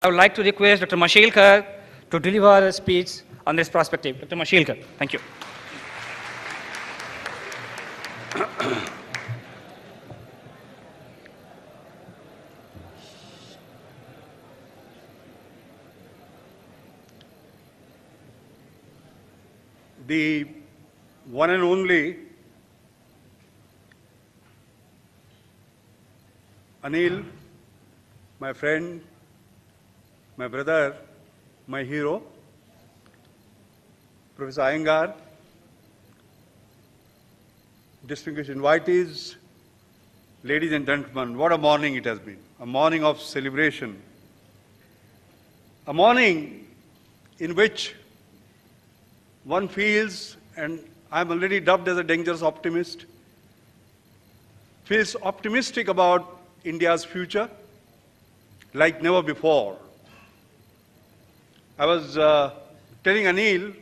I would like to request Dr. Mashelkar to deliver a speech on this perspective. Dr. Mashelkar, thank you. The one and only Anil, my friend, my brother, my hero, Professor Iyengar, distinguished invitees, ladies and gentlemen, what a morning it has been, a morning of celebration, a morning in which one feels, and I'm already dubbed as a dangerous optimist, feels optimistic about India's future like never before. I was telling Anil,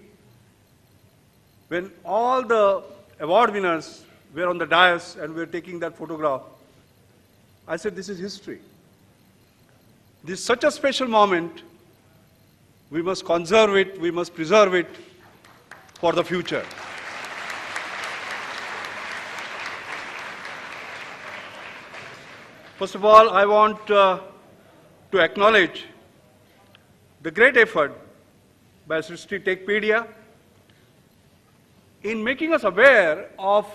when all the award winners were on the dais and we were taking that photograph, I said, this is history. This is such a special moment. We must conserve it, we must preserve it for the future. First of all, I want to acknowledge the great effort by Srishti Techpedia in making us aware of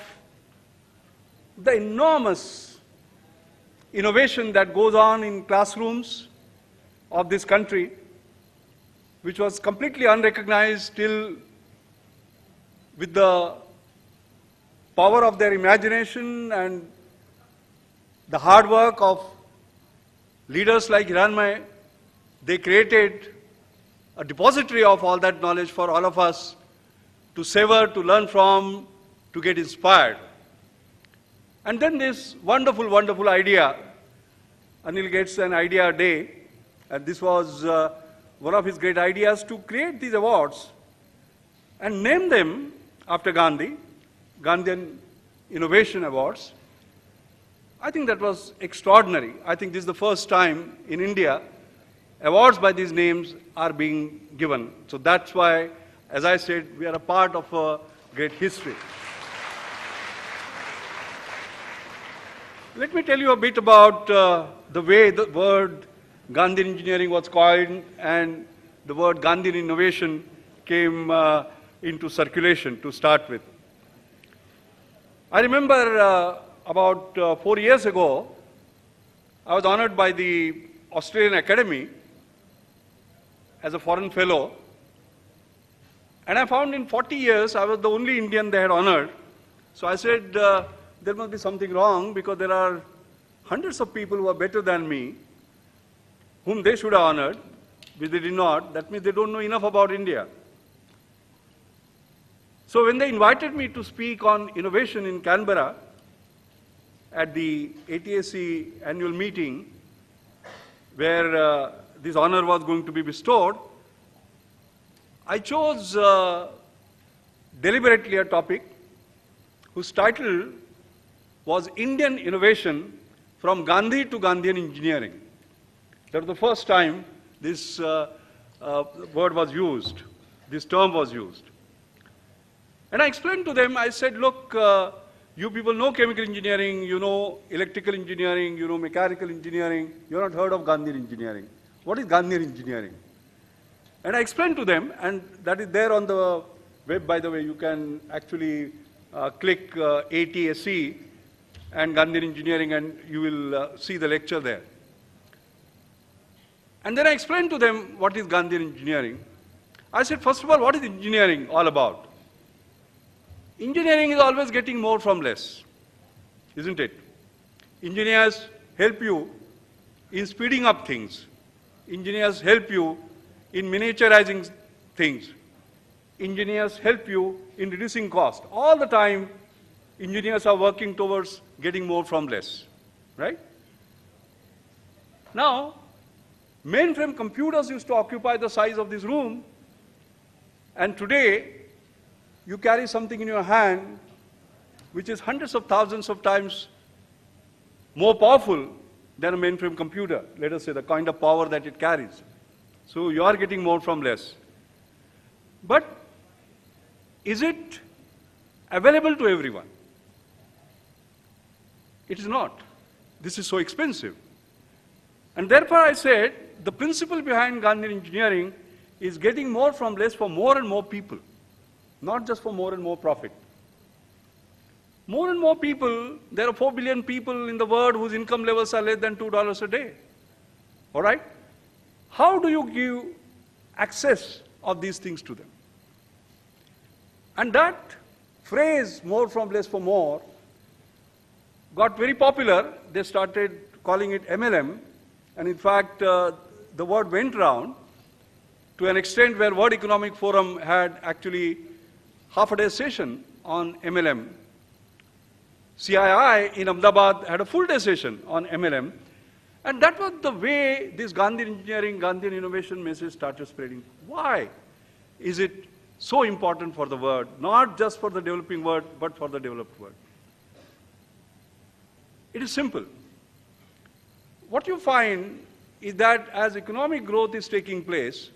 the enormous innovation that goes on in classrooms of this country, which was completely unrecognized till with the power of their imagination and the hard work of leaders like Hiranmay, they created a depository of all that knowledge for all of us to savor, to learn from, to get inspired. And then this wonderful, wonderful idea, Anil gets an idea a day, and this was one of his great ideas, to create these awards and name them after Gandhi, Gandhian Innovation Awards. I think that was extraordinary. I think this is the first time in India awards by these names are being given. So that's why, as I said, we are a part of a great history. Let me tell you a bit about the way the word Gandhian engineering was coined and the word Gandhian innovation came into circulation to start with. I remember about 4 years ago, I was honored by the Australian Academy as a foreign fellow. And I found in 40 years, I was the only Indian they had honored. So I said, there must be something wrong because there are hundreds of people who are better than me, whom they should have honored, which they did not. That means they don't know enough about India. So when they invited me to speak on innovation in Canberra at the ATAC annual meeting, where this honor was going to be bestowed, I chose deliberately a topic whose title was Indian Innovation from Gandhi to Gandhian Engineering. That was the first time this word was used, this term was used. And I explained to them, I said, look, you people know chemical engineering, you know electrical engineering, you know mechanical engineering, you have not heard of Gandhian engineering. What is Gandhian engineering? And I explained to them, and that is there on the web, by the way. You can actually click ATSC and Gandhian engineering and you will see the lecture there. And then I explained to them what is Gandhian engineering. I said, first of all, what is engineering all about? Engineering is always getting more from less, isn't it? Engineers help you in speeding up things. Engineers help you in miniaturizing things. Engineers help you in reducing cost. All the time, engineers are working towards getting more from less, right? Now, mainframe computers used to occupy the size of this room, and today, you carry something in your hand which is hundreds of thousands of times more powerful than a mainframe computer, let us say, the kind of power that it carries. So you are getting more from less. But is it available to everyone? It is not. This is so expensive. And therefore I said, the principle behind Gandhian engineering is getting more from less for more and more people, not just for more and more profit. More and more people, there are 4 billion people in the world whose income levels are less than $2 a day. All right? How do you give access of these things to them? And that phrase, more from less for more, got very popular. They started calling it MLM. And in fact, the word went round to an extent where World Economic Forum had actually half-a-day session on MLM. CII in Ahmedabad had a full-day session on MLM. And that was the way this Gandhian engineering, Gandhian innovation message started spreading. Why is it so important for the world, not just for the developing world, but for the developed world? It is simple. What you find is that as economic growth is taking place,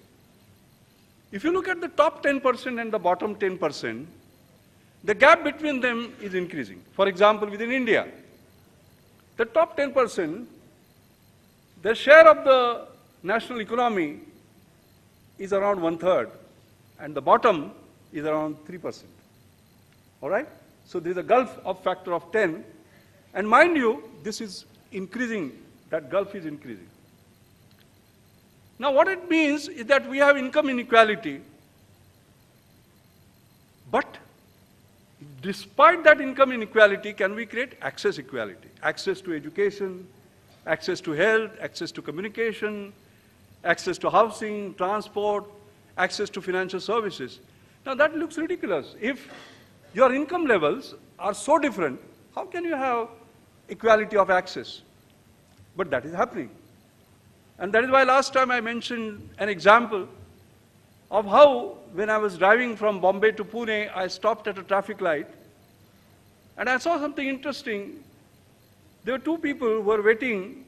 if you look at the top 10% and the bottom 10%, the gap between them is increasing. For example, within India, the top 10%, the share of the national economy is around 1/3, and the bottom is around 3%. All right? So there is a gulf of factor of 10, and mind you, this is increasing, that gulf is increasing. Now what it means is that we have income inequality, but despite that income inequality, can we create access equality? Access to education, access to health, access to communication, access to housing, transport, access to financial services. Now that looks ridiculous. If your income levels are so different, how can you have equality of access? But that is happening. And that is why last time I mentioned an example of how, when I was driving from Bombay to Pune, I stopped at a traffic light and I saw something interesting. There were 2 people who were waiting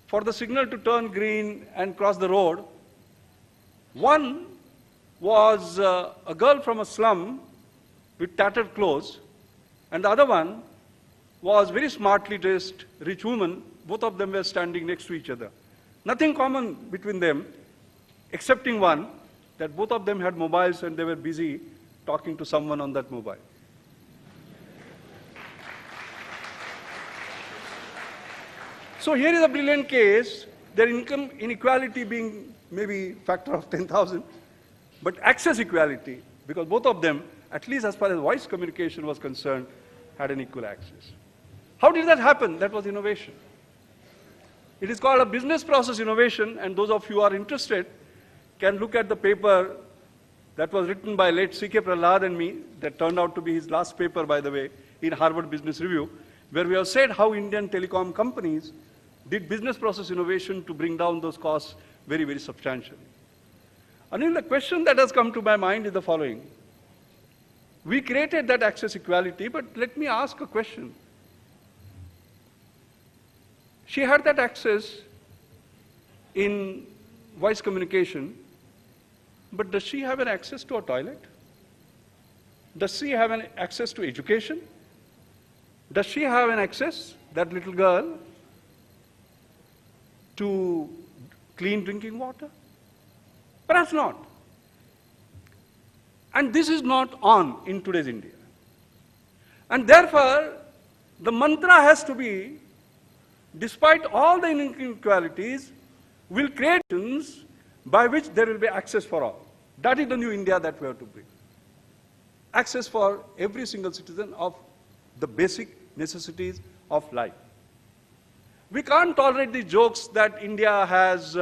for the signal to turn green and cross the road. One was a girl from a slum with tattered clothes, and the other one was very smartly dressed, rich woman. Both of them were standing next to each other. Nothing common between them, excepting one, that both of them had mobiles and they were busy talking to someone on that mobile. So here is a brilliant case, their income inequality being maybe factor of 10,000, but access equality, because both of them, at least as far as voice communication was concerned, had an equal access. How did that happen? That was innovation. It is called a business process innovation, and those of you who are interested can look at the paper that was written by late C.K. Prahlad and me, that turned out to be his last paper, by the way, in Harvard Business Review, where we have said how Indian telecom companies did business process innovation to bring down those costs very, very substantially. Anil, the question that has come to my mind is the following. We created that access equality, but let me ask a question. She had that access in voice communication, but does she have an access to a toilet? Does she have an access to education? Does she have an access, that little girl, to clean drinking water? Perhaps not. And this is not on in today's India. And therefore, the mantra has to be, despite all the inequalities, will create conditions by which there will be access for all. That is the new India that we have to bring. Access for every single citizen of the basic necessities of life. We can't tolerate the jokes that India has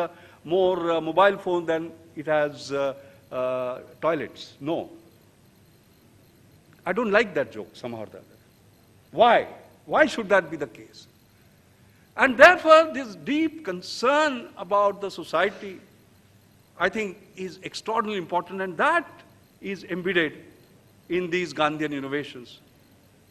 more mobile phones than it has toilets. No. I don't like that joke somehow or the other. Why? Why should that be the case? And therefore, this deep concern about the society, I think, is extraordinarily important, and that is embedded in these Gandhian innovations.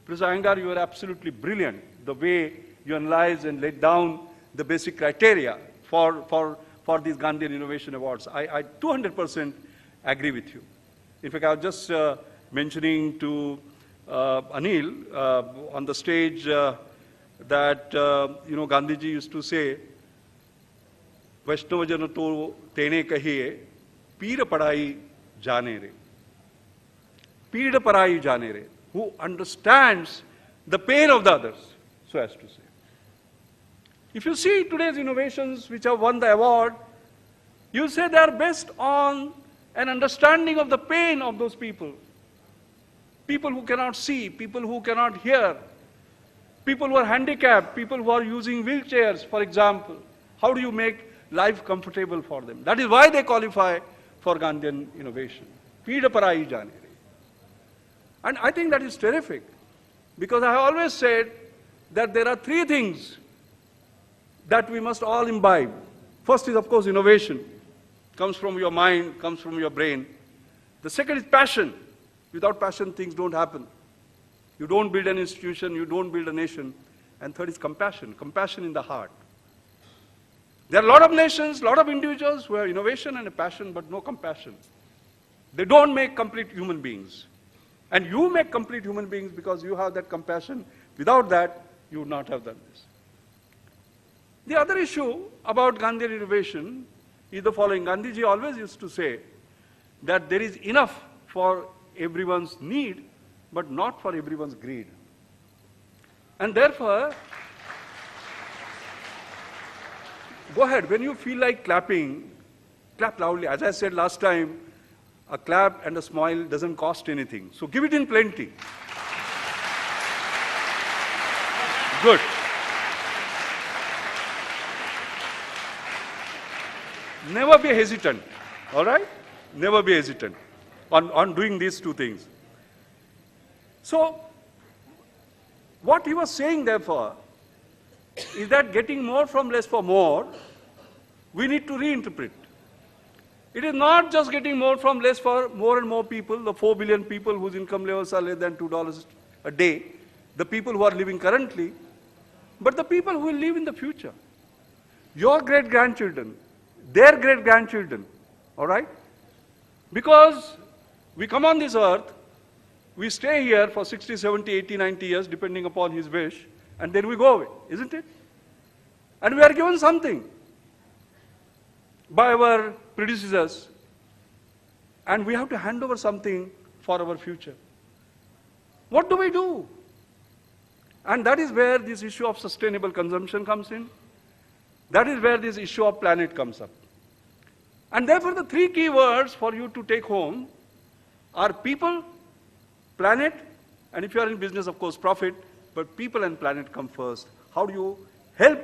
Professor Iyengar, you are absolutely brilliant, the way you analyze and laid down the basic criteria for for these Gandhian Innovation Awards. I 200% agree with you. In fact, I was just mentioning to Anil on the stage that, Gandhiji used to say, Vaishnava jana to tene kahiye, peer padai jane re. Peer padai jane re. Who understands the pain of the others, so as to say. If you see today's innovations which have won the award, you say they are based on an understanding of the pain of those people. People who cannot see, people who cannot hear, people who are handicapped, people who are using wheelchairs, for example. How do you make life comfortable for them? That is why they qualify for Gandhian innovation. Peeda parai jane. And I think that is terrific, because I have always said that there are three things that we must all imbibe. First is, of course, innovation. Comes from your mind, comes from your brain. The second is passion. Without passion, things don't happen. You don't build an institution, you don't build a nation. And third is compassion, compassion in the heart. There are a lot of nations, a lot of individuals who have innovation and a passion, but no compassion. They don't make complete human beings. And you make complete human beings because you have that compassion. Without that, you would not have done this. The other issue about Gandhian innovation is the following. Gandhiji always used to say that there is enough for everyone's need, but not for everyone's greed. And therefore, go ahead, when you feel like clapping, clap loudly. As I said last time, a clap and a smile doesn't cost anything. So give it in plenty. Good. Never be hesitant, all right? Never be hesitant on doing these two things. So, what he was saying, therefore, is that getting more from less for more, we need to reinterpret. It is not just getting more from less for more and more people, the 4 billion people whose income levels are less than $2 a day, the people who are living currently, but the people who will live in the future. Your great-grandchildren, their great-grandchildren, all right? Because we come on this earth, we stay here for 60, 70, 80, 90 years, depending upon his wish, and then we go away, isn't it? And we are given something by our predecessors, and we have to hand over something for our future. What do we do? And that is where this issue of sustainable consumption comes in. That is where this issue of planet comes up. And therefore, the three key words for you to take home are people, planet, and if you are in business, of course, profit, but people and planet come first. How do you help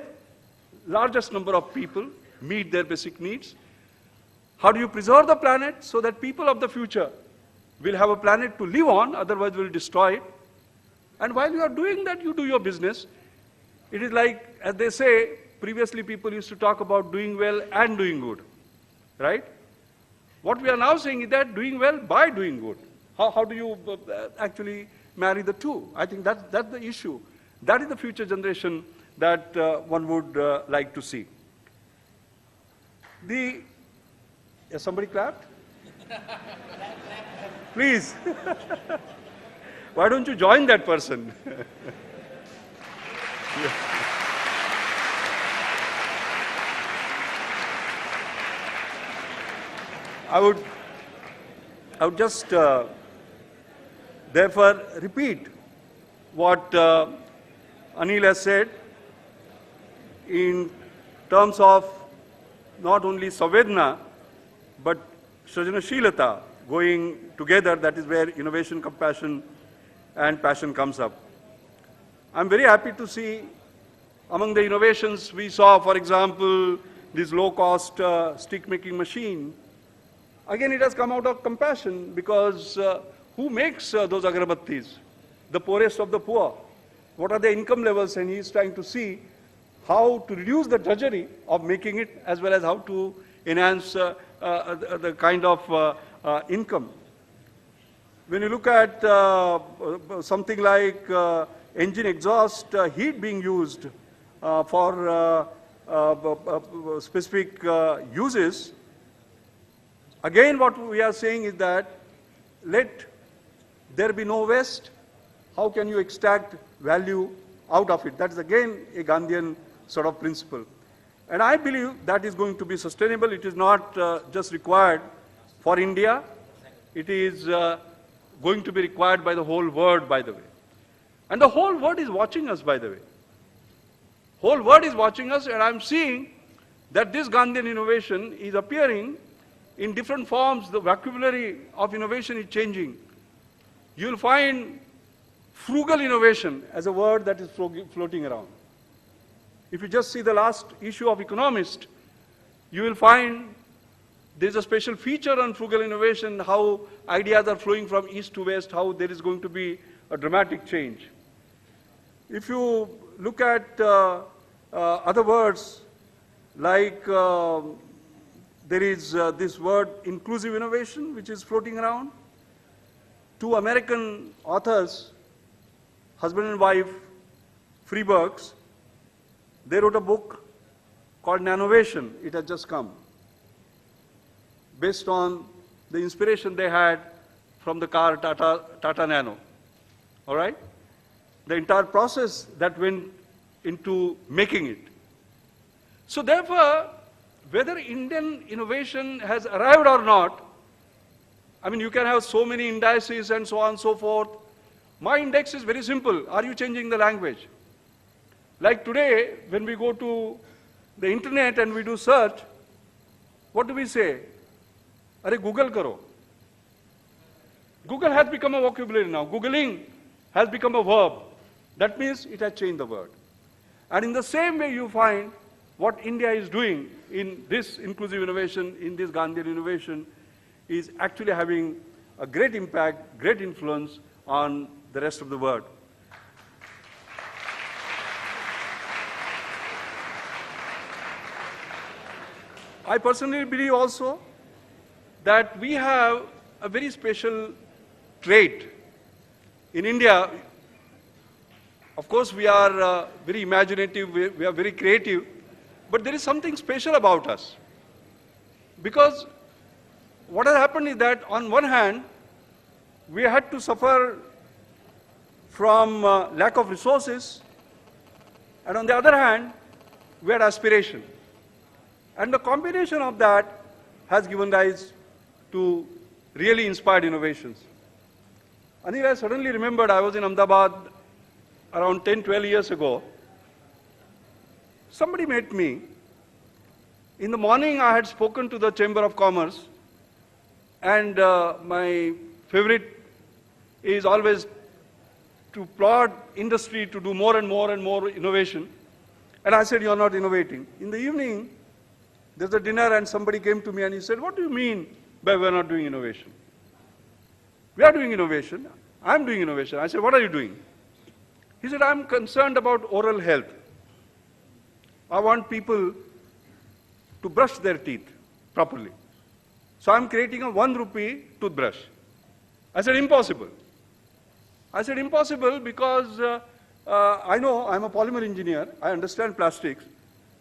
largest number of people meet their basic needs? How do you preserve the planet so that people of the future will have a planet to live on, otherwise we'll destroy it? And while you are doing that, you do your business. It is like, as they say, previously people used to talk about doing well and doing good, right? What we are now saying is that doing well by doing good. How do you actually marry the two? I think that's the issue. That is the future generation that one would like to see. Somebody clapped? Please. Why don't you join that person? I would just therefore repeat what Anil has said in terms of not only Savedna, but Srijanashilata going together. That is where innovation, compassion, and passion comes up. I'm very happy to see among the innovations we saw, for example, this low-cost stick-making machine. Again, it has come out of compassion, because who makes those agarbattis? The poorest of the poor. What are their income levels? And he is trying to see how to reduce the drudgery of making it, as well as how to enhance the kind of income. When you look at something like engine exhaust heat being used for specific uses, again what we are saying is that let there be no waste. How can you extract value out of it? That is again a Gandhian sort of principle. And I believe that is going to be sustainable. It is not just required for India. It is going to be required by the whole world, by the way. And the whole world is watching us, by the way. Whole world is watching us, and I'm seeing that this Gandhian innovation is appearing in different forms. The vocabulary of innovation is changing. You'll find frugal innovation as a word that is floating around. If you just see the last issue of Economist, you will find there's a special feature on frugal innovation, how ideas are flowing from east to west, how there is going to be a dramatic change. If you look at other words, like there is this word inclusive innovation, which is floating around. Two American authors, husband and wife, Freebergs, they wrote a book called Nanovation. It has just come, based on the inspiration they had from the car Tata Nano. All right? The entire process that went into making it. So therefore, whether Indian innovation has arrived or not, I mean, you can have so many indices and so on and so forth. My index is very simple. Are you changing the language? Like today, when we go to the internet and we do search, what do we say? Are Google karo. Google has become a vocabulary now. Googling has become a verb. That means it has changed the word. And in the same way, you find what India is doing in this inclusive innovation, in this Gandhian innovation, is actually having a great impact, great influence on the rest of the world. I personally believe also that we have a very special trait. In India, of course, we are very imaginative, we are very creative, but there is something special about us. Because what has happened is that on one hand, we had to suffer from lack of resources, and on the other hand, we had aspiration. And the combination of that has given rise to really inspired innovations. Anil, I suddenly remembered I was in Ahmedabad around 10, 12 years ago. Somebody met me. In the morning, I had spoken to the Chamber of Commerce, and my favorite is always to plot industry to do more and more and more innovation. And I said, you're not innovating. In the evening, there's a dinner and somebody came to me and he said, what do you mean by we're not doing innovation? We are doing innovation. I'm doing innovation. I said, what are you doing? He said, I'm concerned about oral health. I want people to brush their teeth properly. So I'm creating a 1 rupee toothbrush. I said, impossible. I said, impossible because I know I'm a polymer engineer. I understand plastics.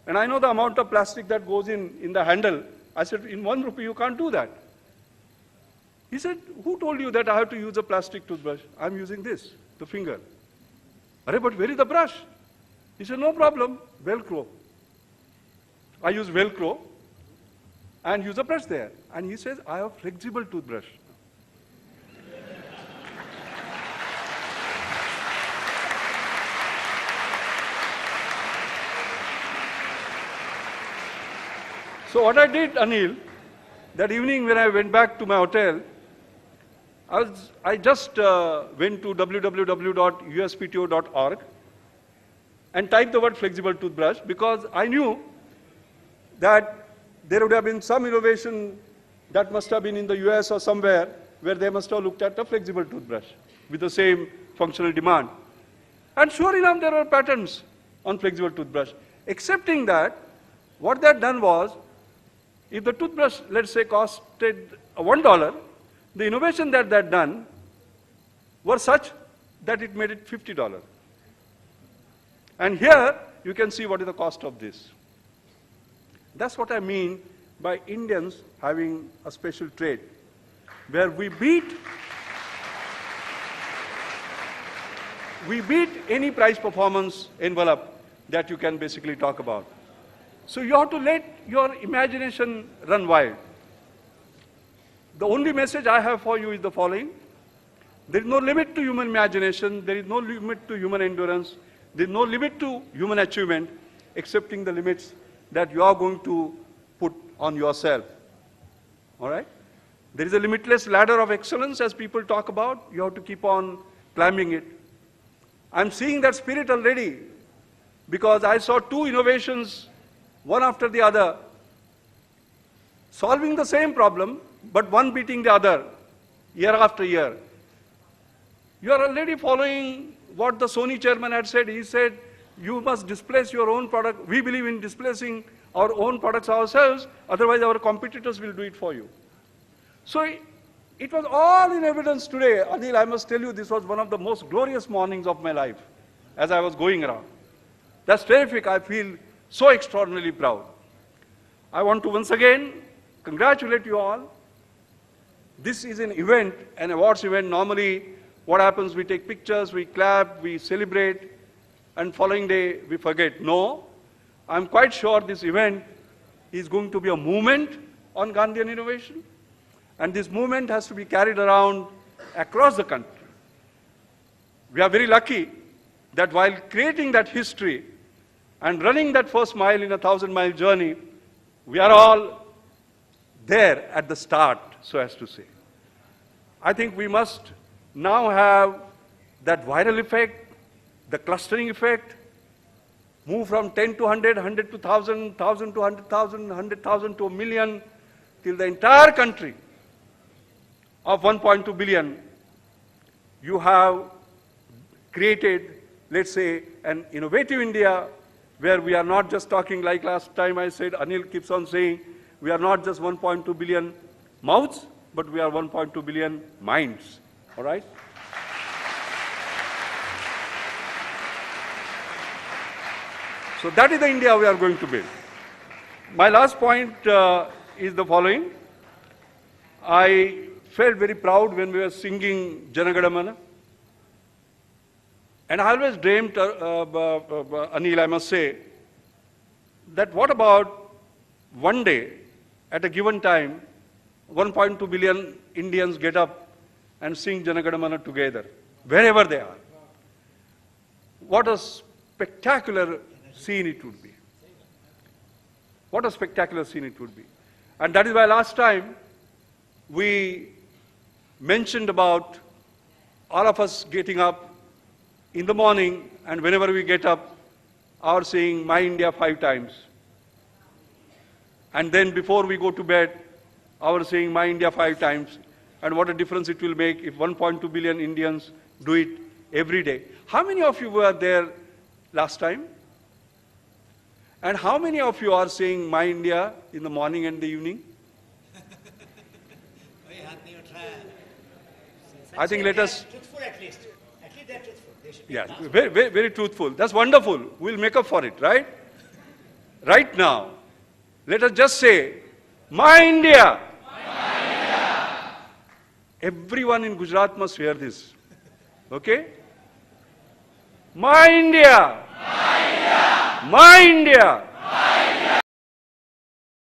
And I know the amount of plastic that goes in the handle. I said, in 1 rupee, you can't do that. He said, who told you that I have to use a plastic toothbrush? I'm using this, the finger. But where is the brush? He said, no problem, Velcro. I use Velcro and use a brush there. And he says, I have a flexible toothbrush. So what I did, Anil, that evening when I went back to my hotel, I just went to www.uspto.org and typed the word flexible toothbrush because I knew that there would have been some innovation that must have been in the US or somewhere where they must have looked at a flexible toothbrush with the same functional demand. And sure enough, there were patents on flexible toothbrush. Excepting that, what they had done was, if the toothbrush, let's say, costed $1, the innovation that they had done were such that it made it $50. And here, you can see what is the cost of this. That's what I mean by Indians having a special trait, where we beat any price performance envelope that you can basically talk about. So you have to let your imagination run wild. The only message I have for you is the following. There is no limit to human imagination, there is no limit to human endurance, there is no limit to human achievement, excepting the limits that you are going to put on yourself. All right? There is a limitless ladder of excellence, as people talk about. You have to keep on climbing it. I'm seeing that spirit already, because I saw two innovations, one after the other, solving the same problem, but one beating the other, year after year. You are already following what the Sony chairman had said. He said, you must displace your own product. We believe in displacing our own products ourselves, otherwise our competitors will do it for you. So it was all in evidence today. Anil, I must tell you, this was one of the most glorious mornings of my life as I was going around. That's terrific. I feel so extraordinarily proud. I want to once again congratulate you all. This is an event, an awards event. Normally, what happens, we take pictures, we clap, we celebrate, and following day, we forget. No, I'm quite sure this event is going to be a movement on Gandhian innovation, and this movement has to be carried around across the country. We are very lucky that while creating that history and running that first mile in a 1,000-mile journey, we are all there at the start, so as to say. I think we must now have that viral effect, the clustering effect, move from 10 to 100, 100 to 1,000, 1,000 to 100,000, 100,000 to a million, till the entire country of 1.2 billion, you have created, let's say, an innovative India where we are not just talking like last time I said, Anil keeps on saying, we are not just 1.2 billion mouths, but we are 1.2 billion minds, all right? So that is the India we are going to build. My last point is the following. I felt very proud when we were singing Janagadamana. And I always dreamt, Anil, I must say, that what about one day, at a given time, 1.2 billion Indians get up and sing Janagadamana together, wherever they are. What a spectacular scene it would be. What a spectacular scene it would be. And that is why last time we mentioned about all of us getting up in the morning, and whenever we get up, our saying My India 5 times. And then before we go to bed, our saying My India 5 times. And what a difference it will make if 1.2 billion Indians do it every day. How many of you were there last time? And how many of you are saying My India in the morning and the evening? I think let us... Truthful at least. At least they're truthful. They should be Yeah, very, very, very truthful. That's wonderful. We'll make up for it, right? Right now, let us just say, My India. My India. Everyone in Gujarat must hear this. Okay? My India. My India. My India.